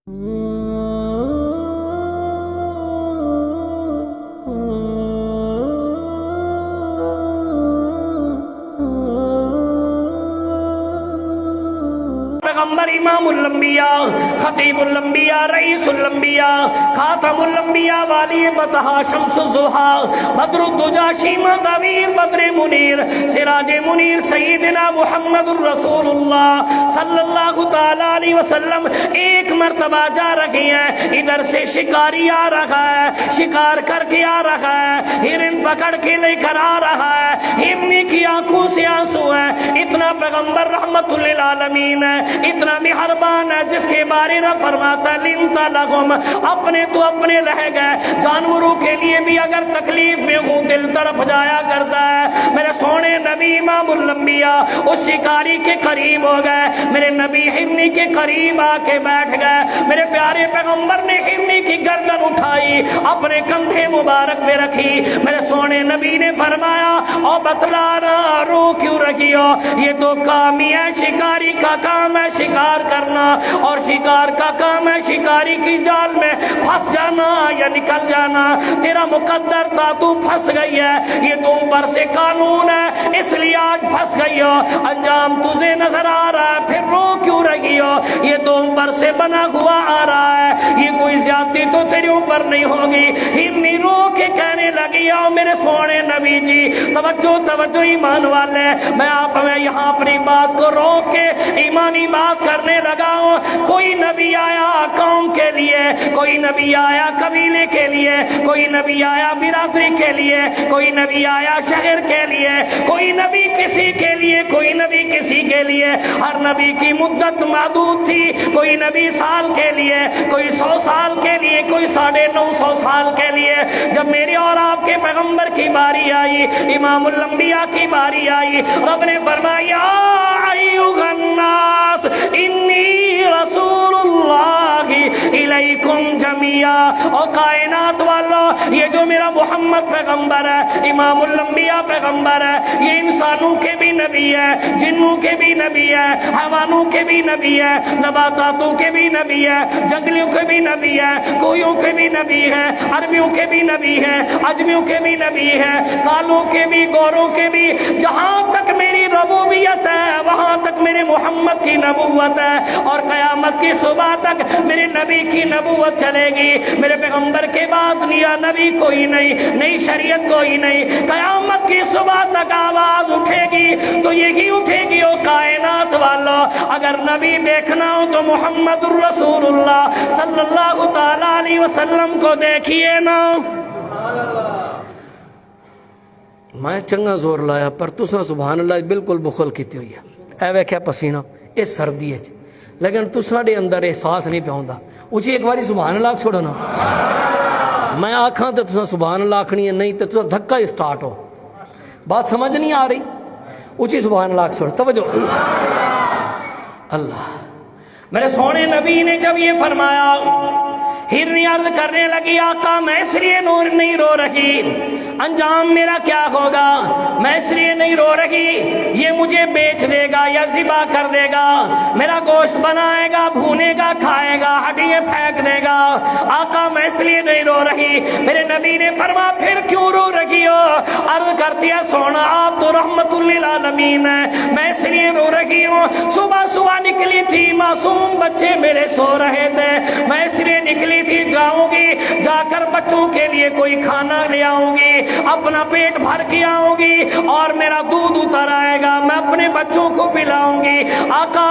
پیغمبر امامُ الانبیاء خطیبُ الانبیاء رئیسُ الانبیاء خاتمُ الانبیاء والی بطحا شمس الضحیٰ بدر الدجا شیمہ طویل بدر منیر سراج منیر سیدنا محمد الرسول اللہ صلی اللہ تعالیٰ علیہ وسلم ایک مرتبہ جا رہی ہیں، ادھر سے شکاری آ رہا ہے، شکار کر کے آ رہا ہے، ہرن پکڑ کے لے کر آ رہا ہے، ہرنی کی آنکھوں سے آنسو ہے۔ اتنا پیغمبر رحمت للعالمین ہے، اتنا مہربان ہے، جس کے بارے میں فرماتا لنتا لغم، اپنے تو اپنے رہ گئے، جانوروں کے لیے بھی اگر تکلیف میں ہوں دل طرف جایا کرتا ہے۔ میرے سونے نبی امام الانبیاء اس شکاری کے قریب ہو گئے، میرے نبی ہرنی کے قریب آ کے بیٹھ گئے۔ میرے پیارے پیغمبر نے ہرنی کی گردن اٹھائی، اپنے کندھے مبارک پہ رکھی۔ میرے سونے نبی نے فرمایا او بتلانا رو کیوں رکھی ہو؟ یہ تو کام ہی ہے، شکاری کا کام ہے شکار کرنا، اور شکار کا کام ہے شکاری کی جال میں پھنس جانا یا نکل جانا۔ تیرا مقدر تھا تو پھنس گئی ہے، یہ تو اوپر سے قانون ہے اس لیے آج پھنس گئی ہو، انجام تجھے نظر آ رہا ہے پھر رو کیوں رہی ہو؟ یہ تو اوپر سے بنا ہوا آ رہا ہے، یہ کوئی زیادتی تو تیرے اوپر نہیں ہوگی۔ ہرنی رو کے کہنے لگی آؤ میرے سونے نبی جی، توجہ توجہ ایمان والے، میں یہاں اپنی بات کو روک کے ایمانی بات کرنے لگا ہوں۔ کوئی نبی آیا قوم کے لیے، کوئی نبی آیا قبیلے کے لیے، کوئی نبی آیا برادری کے لیے، کوئی نبی آیا شہر کے لیے، کوئی نبی کسی کے لیے، کوئی نبی کسی کے لیے۔ ہر نبی کی مدت محدود تھی، کوئی نبی سال کے لیے، کوئی 100 سال کے لیے، کوئی 950 سال کے لیے۔ جب میری اور آپ کے پیغمبر کی باری آئی، امام الانبیاء کی باری آئی، رب نے فرمایا ایھا الناس انی رسول اللہ الیکم جمیعا، اور کائنات والو یہ جو میرا محمد پیغمبر ہے، امام الانبیاء پیغمبر ہے، یہ انسانوں کے بھی نبی ہے، جنوں کے بھی نبی ہے، حیوانوں کے بھی نبی ہے، نباتاتوں کے بھی نبی ہے، جنگلیوں کے بھی نبی ہے، کویوں کے بھی نبی ہے، عربیوں کے بھی نبی ہے، اجمیوں کے بھی نبی ہے، کالوں کے بھی، گوروں کے بھی۔ جہاں تک میری ربوبیت ہے وہاں تک میرے محمد کی نبوت ہے، اور قیامت کی صبح تک میرے نبی کی نبوت چلے گی۔ میرے پیغمبر کے بعد نیا نبی کوئی نہیں، نئی شریعت کوئی نہیں۔ قیامت کی صبح تک آواز اٹھے گی تو یہی اٹھے گی او کائنات والو، اگر نبی دیکھنا ہو تو محمد الرسول اللہ صلی اللہ تعالی علیہ وسلم کو دیکھیے نا۔ میں چنگا زور لایا پر تساں سبحان اللہ بالکل بخل کیتی ہوئی ہے، اے ویکھیا پسینہ اس سردی وچ، لیکن تساں دے اندر احساس نہیں پیا ہوندا۔ اچھی ایک باری سبحان اللہ چھوڑو نا، میں آکھاں تے تساں سبحان اللہ آکھنی ہے، نہیں تے تساں دھکا ہی سٹارٹ ہو، بات سمجھ نہیں آ رہی۔ اچھی سبحان اللہ چھوڑ، توجہ اللہ۔ میرے سونے نبی نے جب یہ فرمایا، ہرنی عرض کرنے لگی آقا میں اس لیے نور نہیں رو رہی، انجام میرا کیا ہوگا؟ میں اس لیے نہیں رو رہی، یہ مجھے بیچ دے گا یا ذبح کر دے گا، میرا گوشت بنائے گا، بھونے گا، کھائے گا، ہڈیاں پھینک دے گا۔ آقا میں اس لیے نہیں رو رہی۔ میرے نبی نے فرمایا پھر کیوں رو رہی ہو؟ عرض کرتی ہے سونا آپ تو رحمت للعالمین ہیں، میں اس لیے رو رہی ہوں، صبح صبح نکلی تھی، معصوم بچے میرے سو رہے تھے، میں اس لیے نکلی تھی، جاؤں گی، جا کر بچوں کے لیے کوئی کھانا لے آؤں گی، اپنا پیٹ بھر کے آؤں گی، اور میرا دودھ اتر آئے گا، میں اپنے بچوں کو پلاؤں گی۔ آقا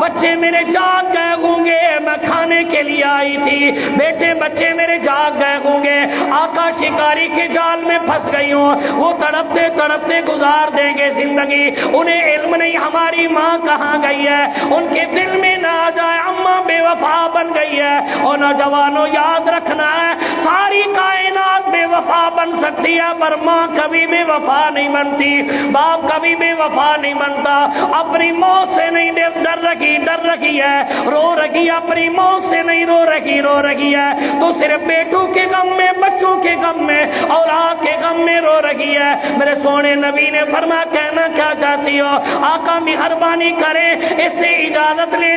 بچے میرے جاگ گئے ہوں گے، میں کھانے کے لیے آئی تھی، بیٹے بچے میرے جاگ گئے ہوں گے، آقا شکاری کے جال میں پھنس گئی ہوں، وہ تڑپتے تڑپتے گزار دیں گے زندگی، انہیں علم نہیں ہماری ماں کہاں گئی ہے، ان کے دل میں نہ آ جائے اماں بے وفا بن گئی ہے۔ اور نوجوانوں یاد رکھنا ہے، ساری کائنات بے وفا وفا بن سکتی ہے پر ماں کبھی بے وفا نہیں بنتی، باپ کبھی بے وفا نہیں بنتا۔ اپنی موت سے نہیں ڈر رکھی ہے، رو رکھی ہے، اپنی موت سے نہیں رو رکھی ہے، تو صرف بیٹوں کے غم میں، بچوں کے غم میں، اولاد کے غم میں رو رکھی ہے۔ میرے سونے نبی نے فرمایا کہنا کیا چاہتی ہو؟ آقا مہربانی کریں اس سے اجازت لے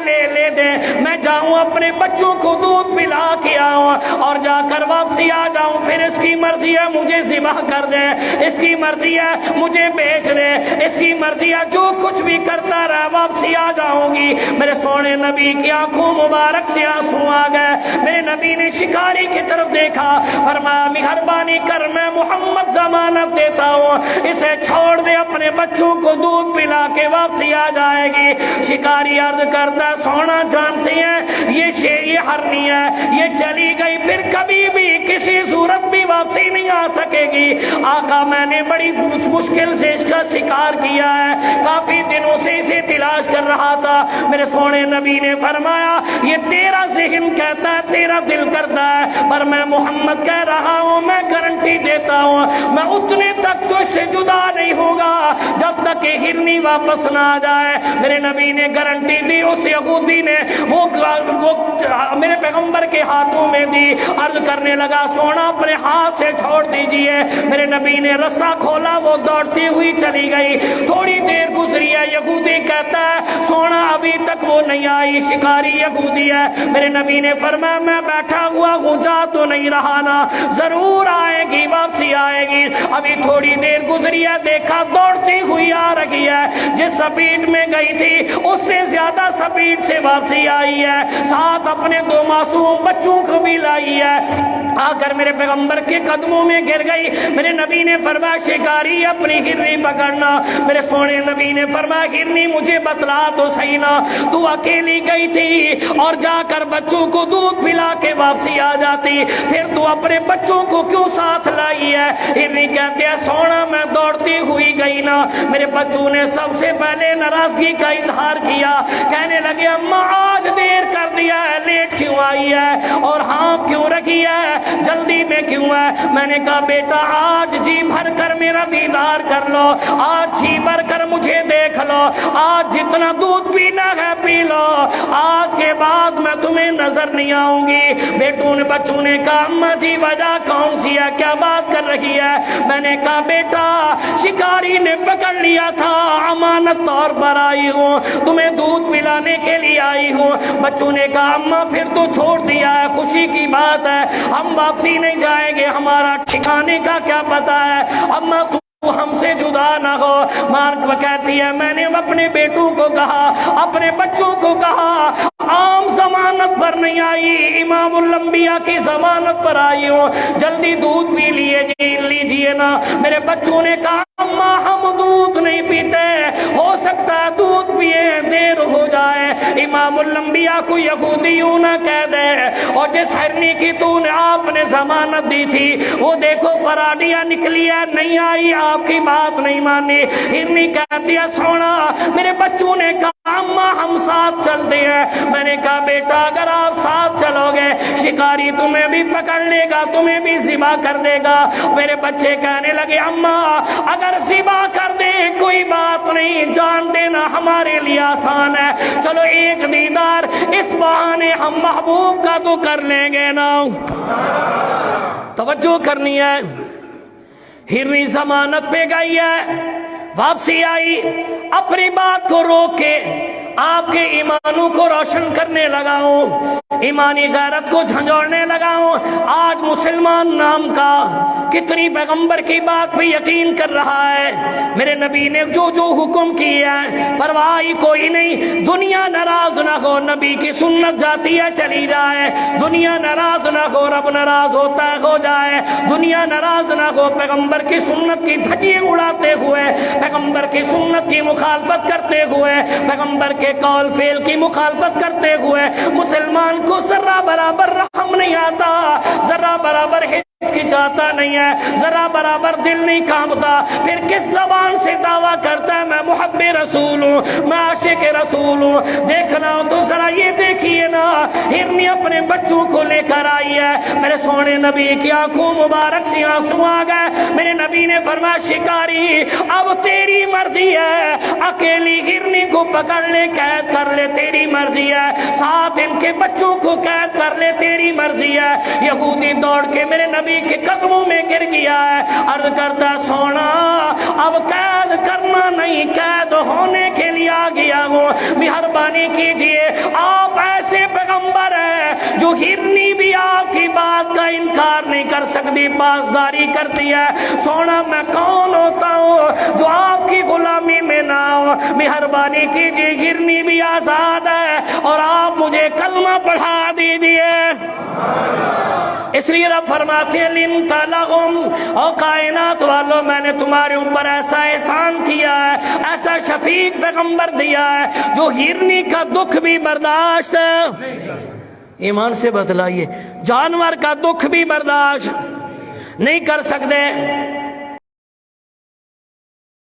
دیں، میں جاؤں اپنے بچوں کو دودھ پلا کے آؤں اور جا کر واپسی آ جاؤں، پھر اس کی مرضی ہے مجھے ذبح کر دے، اس کی مرضی ہے مجھے بیچ دے، اس کی مرضی ہے جو کچھ بھی کرتا رہا واپسی آ جاؤں گی۔ میرے سونے نبی کی آنکھوں مبارک سے آنسو آ گئے۔ میرے نبی نے شکاری کی طرف دیکھا، فرمایا مہربانی کر میں محمد ضمانت دیتا ہوں اسے چھوڑ دے، اپنے بچوں کو دودھ پلا کے واپسی آ جائے گی۔ شکاری عرض کرتا سونا جانتے ہیں یہ ہرنی ہے، یہ چلی گئی پھر کبھی بھی کسی صورت بھی واپسی نہیں آ سکے گی۔ آقا میں نے بڑی مشکل سے اس کا شکار کیا ہے، کافی دنوں سے اسے تلاش کر رہا تھا۔ میرے سونے نبی نے فرمایا یہ تیرا ذہن کہتا ہے، تیرا دل کرتا ہے، پر میں محمد کہہ رہا ہوں، میں گارنٹی دیتا ہوں میں اتنے تک تو اس سے جدا نہیں ہوگا جب تک کہ ہرنی واپس نہ آ جائے۔ میرے نبی نے گارنٹی دی، اس یہودی نے وہ میرے پیغمبر کے ہاتھوں میں دی، عرض کرنے لگا سونا اپنے ہاتھ سے چھوڑ دیجئے۔ میرے نبی نے رسا کھولا، وہ دوڑتی ہوئی چلی گئی۔ تھوڑی دیر گزری ہے، یہودی کہتا ہے سونا ابھی تک وہ نہیں آئی، شکاری یہودی ہے۔ میرے نبی نے فرمایا میں بیٹھا ہوا ہوں، جا تو نہیں رہا نا، ضرور آئے گی، واپسی آئے گی۔ ابھی تھوڑی دیر گزری ہے، دیکھا دوڑتی ہوئی آ رہی ہے، جس سپیڈ میں گئی تھی اس سے زیادہ سپیڈ سے واپسی آئی ہے، ساتھ اپنے 2 معصوم بچوں کو بھی لائی ہے۔ آ کر میرے پیغمبر کے قدموں میں گر گئی۔ میرے نبی نے فرمایا شکاری اپنی ہرنی پکڑنا۔ میرے سونے نبی نے فرمایا ہرنی مجھے بتلا تو صحیح نا، تو اکیلی گئی تھی اور جا کر بچوں کو دودھ پلا کے واپسی آ جاتی، پھر تو اپنے بچوں کو کیوں ساتھ لائی ہے؟ ہرنی کہتے ہیں سونا میں دوڑتی ہوئی گئی نا، میرے بچوں نے سب سے پہلے ناراضگی کا اظہار کیا، کہنے لگے اماں آج دیر کر دیا ہے، لیٹ کیوں آئی ہے اور ہاں کیوں رکھی ہے، جلدی میں کیوں ہے؟ میں نے کہا بیٹا آج جی بھر کر میرا دیدار کر لو، آج جی بھر کر مجھے دیکھ لو، آج جتنا دودھ پینا ہے پی لو، آج کے بعد میں تمہیں نظر نہیں آؤں گی۔ بیٹوں نے بچوں نے کہا اماں جی وجہ کون سی ہے، کیا بات کر رہی ہے؟ میں نے کہا بیٹا شکاری نے پکڑ لیا تھا، امانت طور پر آئی ہوں، تمہیں دودھ پلانے کے لیے آئی ہوں۔ بچوں نے کہا اماں پھر تو چھوڑ دیا ہے، خوشی کی بات ہے، ہم واپسی نہیں جائیں گے، ہمارا ٹھکانے کا کیا پتا ہے، اماں تو ہم سے جدا نہ ہو۔ ماں کہتی ہے میں نے اپنے بیٹوں کو کہا، اپنے بچوں کو کہا عام ضمانت پر نہیں آئی، امام الانبیاء کی ضمانت پر آئی ہوں، جلدی دودھ پی لیجیے نا۔ میرے بچوں نے کہا اماں ہم دودھ نہیں پیتے، ہو سکتا ہے دودھ پیے دیر ہو جائے، امام الانبیاء کو یہودیوں نہ کہہ دے، اور جس ہرنی کی تو نے آپ نے ضمانت دی تھی وہ دیکھو فراڈیاں نکلی ہے، نہیں آئی، آپ کی بات نہیں مانی۔ ہرنی کہتی ہے سونا، میرے بچوں نے کہا اماں ہم ساتھ چلتے ہیں۔ میں نے کہا بیٹا اگر آپ ساتھ چلو گے شکاری تمہیں بھی پکڑ لے گا، تمہیں بھی ذبح کر دے گا۔ میرے بچے کہنے لگے اماں اگر ذبح کر دے کوئی بات نہیں، جان دینا ہمارے لیے آسان ہے، چلو ایک دیدار اس بہانے ہم محبوب کا تو کر لیں گے نا۔ توجہ کرنی ہے، ہرنی ضمانت پہ گئی ہے، واپسی آئی، اپنی بات کو روک کے آپ کے ایمانوں کو روشن کرنے لگا ہوں، ایمانی غیرت کو جھنجھوڑنے لگا ہوں۔ آج مسلمان نام کا کتنی پیغمبر کی بات پہ یقین کر رہا ہے، میرے نبی نے جو جو حکم کیا ہے پرواہ کوئی نہیں۔ دنیا ناراض نہ ہو، نبی کی سنت جاتی ہے چلی جائے، دنیا ناراض نہ ہو، رب ناراض ہوتا ہے ہو جائے، دنیا ناراض نہ ہو، پیغمبر کی سنت کی دھجیاں اڑاتے ہوئے، پیغمبر کی سنت کی مخالفت کرتے ہوئے، پیغمبر کے قول فعل کی مخالفت کرتے ہوئے مسلمان کو ذرہ برابر رحم نہیں آتا، ذرہ برابر کی ہچکچاتا نہیں ہے، ذرا برابر دل نہیں کانپتا، پھر کس زبان سے دعویٰ کرتا ہے میں محب رسول ہوں، میں عاشق رسول ہوں؟ دیکھنا ہو تو ذرا یہ دیکھیے نا، ہرنی اپنے بچوں کو لے کر آئی ہے، میرے سونے نبی کی آنکھوں مبارک سے آنسو آ گئے۔ میرے نبی نے فرمایا شکاری اب تیری مرضی ہے، اکیلی ہرنی کو پکڑ لے قید کر لے تیری مرضی ہے، ساتھ ان کے بچوں کو قید کر لے تیری مرضی ہے۔ یہودی دوڑ کے میرے نبی کے قدموں میں گر گیا ہے، عرض کرتا سونا اب قید کرنا نہیں، قید ہونے کے لیے آ گیا ہوں، مہربانی کیجئے، آپ ایسے پیغمبر ہیں جو ہرنی بھی آپ کی بات کا انکار نہیں کر سکتی، پاسداری کرتی ہے، سونا میں کون ہوتا ہوں جو آپ کی غلامی میں نہ ہوں، مہربانی کیجئے، ہرنی بھی آزاد ہے اور آپ مجھے کلمہ پڑھا دیجئے۔ اس لیے رب فرماتے ہیں لِنْتَ لَهُمْ، اور کائنات والوں میں نے تمہارے اوپر ایسا احسان کیا ہے، ایسا شفیق پیغمبر دیا ہے جو ہرنی کا دکھ بھی برداشت، ایمان سے بتلائیے، جانور کا دکھ بھی برداشت نہیں کر سکتے،